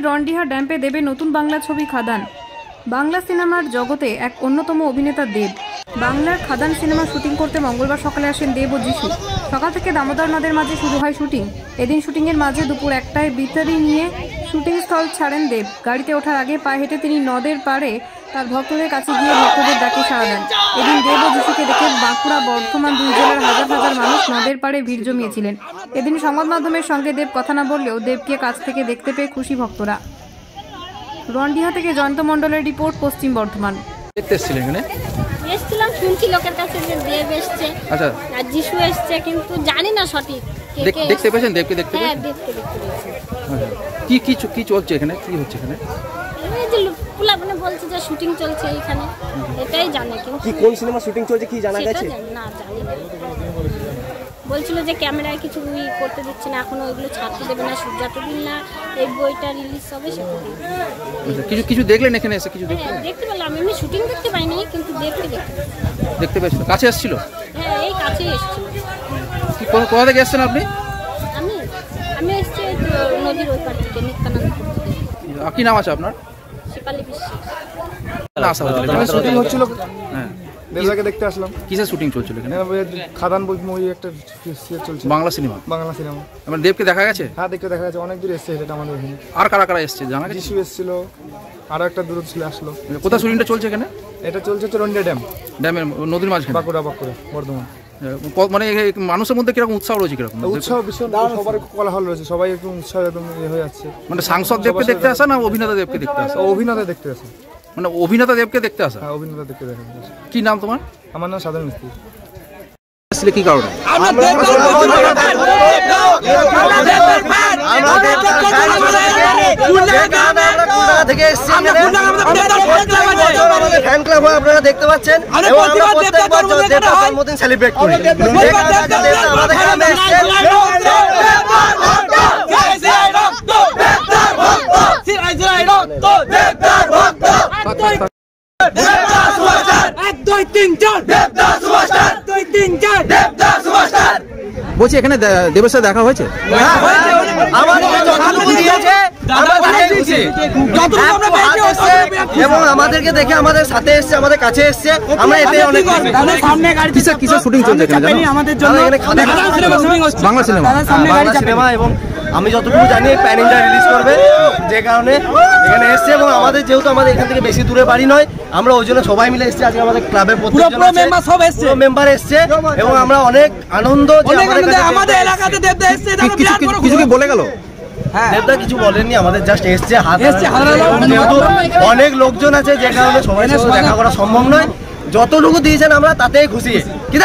রন্ডিহা ড্যাম্পে দেবের নতুন বাংলা ছবি খাদান। বাংলা সিনেমার জগতে এক অন্যতম অভিনেতা দেব। বাংলার খাদান সিনেমা শুটিং করতে মঙ্গলবার সকালে আসেন দেব ও যিশু। সকাল থেকে দামোদর নদের মাঝে শুরু হয় শুটিং। এদিন শুটিংয়ের মাঝে দুপুর 1টায় বিতারি নিয়ে শুটিং স্থল ছাড়েন দেব। গাড়িতে ওঠার আগে পায়ে হেঁটে তিনি নদের পাড়ে তার ভক্তদের কাছে গিয়ে ভক্তদের ডাকে সাড়া দেন। এদিন দেব ও যিশুকে দেখে বাঁকুড়া, বর্ধমান দুই জেলার হাজার হাজার মানুষ নদের পাড়ে ভিড় জমিয়েছিলেন। এদিন সংবাদ মাধ্যমের সঙ্গে দেব কথা না বললেও দেবকে কাছ থেকে দেখতে পেয়ে খুশি ভক্তরা। রন্ডিহা থেকে জয়ন্ত মণ্ডলের রিপোর্ট, পশ্চিম বর্ধমান। এসেছিলাম, শুনছি লোকের কাছে যে দেব এসছে, আচ্ছা, আর যিশু এসছে, কিন্তু জানি না সঠিক। দেখতে পেয়েছেন দেবকে? দেখতে হ্যাঁ, দেখতে পেয়েছি। কি কি কি চলছে এখানে? কি হচ্ছে এখানে? এই যে পুলা মানে বলছে যে শুটিং চলছে এখানে, এটাই জানে। কিন্তু কি কোন সিনেমা শুটিং চলছে কি জানা গেছে? না, জানি না। বলছিল যে ক্যামেরায় কিছু করতে দিচ্ছে না, এখনো ওইগুলো ছাড়তে দেবে না, যতদিন না এই বইটা রিলিজ হবে সেটা। কিছু দেখলেন এখানে এসে? কিছু দেখতে পেলাম, আমি শুটিং দেখতে পাইনি, কিন্তু দেখতে পেয়েছিল। কাছে এসেছিল? হ্যাঁ, এই কাছে এসেছিল। কোথা থেকে এসেছেন আপনি? আমি এসেছি নদীর ওই পার থেকে, নিত্যানন্দপুর থেকে। কি নাম আছে আপনার? শিপালি বিশ্বাস। শুটিং হচ্ছিল, হ্যাঁ, দেবদাকে দেখতে আসলাম। কিসের শুটিং চলছিল এখানে? খাদান মুভি একটা চলছে, বাংলা সিনেমা। আমার দেবকে দেখা গেছে? হ্যাঁ, দেখতে দেখা গেছে, অনেক দূর এসছে এটা আমাদের এখানে। আর কারা কারা এসছে জানা গেছে? যিশু এসেছিল, আরো একটা দূর ছিল আসলো। কোথায় শুটিংটা চলছে এখানে? এটা চলছে রন্ডিহা ড্যামের নদীর মাঝখানে, বাঁকুড়া বর্ধমান। মানে মানুষের মধ্যে কিরকম উৎসাহ রয়েছে? কিরকম উৎসাহ? ভীষণ, সবার কোলাহল রয়েছে, সবাই একদম উৎসাহ একদম হয়ে যাচ্ছে। মানে সাংসদ দেবকে দেখতে আসে না অভিনেতা দেবকে দেখতে আসে? অভিনেতা দেখতে আসে। মানে অভিনেতা দেবকে দেখতে আসে? হ্যাঁ, অভিনেতা দেখতে দেখা। কি নাম তোমার? আমার নাম সাধারণ মিস্ত্রি। আসলে কি কারণে? আপনারা দেখতে পাচ্ছেন, জন্মদিন সেলিব্রেট করি। বলছি এখানে দেবের সাথে দেখা হয়েছে? এবং আমাদেরকে দেখে আমাদের সাথে এসছে, আমাদের কাছে এসছে। আমরা এতে অনেক কিসের শুটিং চলছে এখানে? বাংলা সিনেমা, এবং আমি যতটুকু জানি প্যান ইন্ডিয়া রিলিজ করবে, যে কারণে এখানে এসছে। এবং আমাদের যেহেতু আমাদের এখান থেকে বেশি দূরে বাড়ি নয়, আমরা ওই জন্য সবাই মিলে এসেছি। আজকে আমাদের ক্লাবের প্রত্যেকজন মেম্বার এসছে এবং আমরা অনেক আনন্দ যে আমাদের এলাকাতে দেবদা এসছে। কিছু কি বলে গেল? দেবদা কিছু বলেননি, আমাদের জাস্ট এসছে। অনেক লোকজন আছে, যে কারণে সবাই দেখা করা সম্ভব নয়। যতটুকু দিয়েছেন আমরা তাতেই খুশি। কি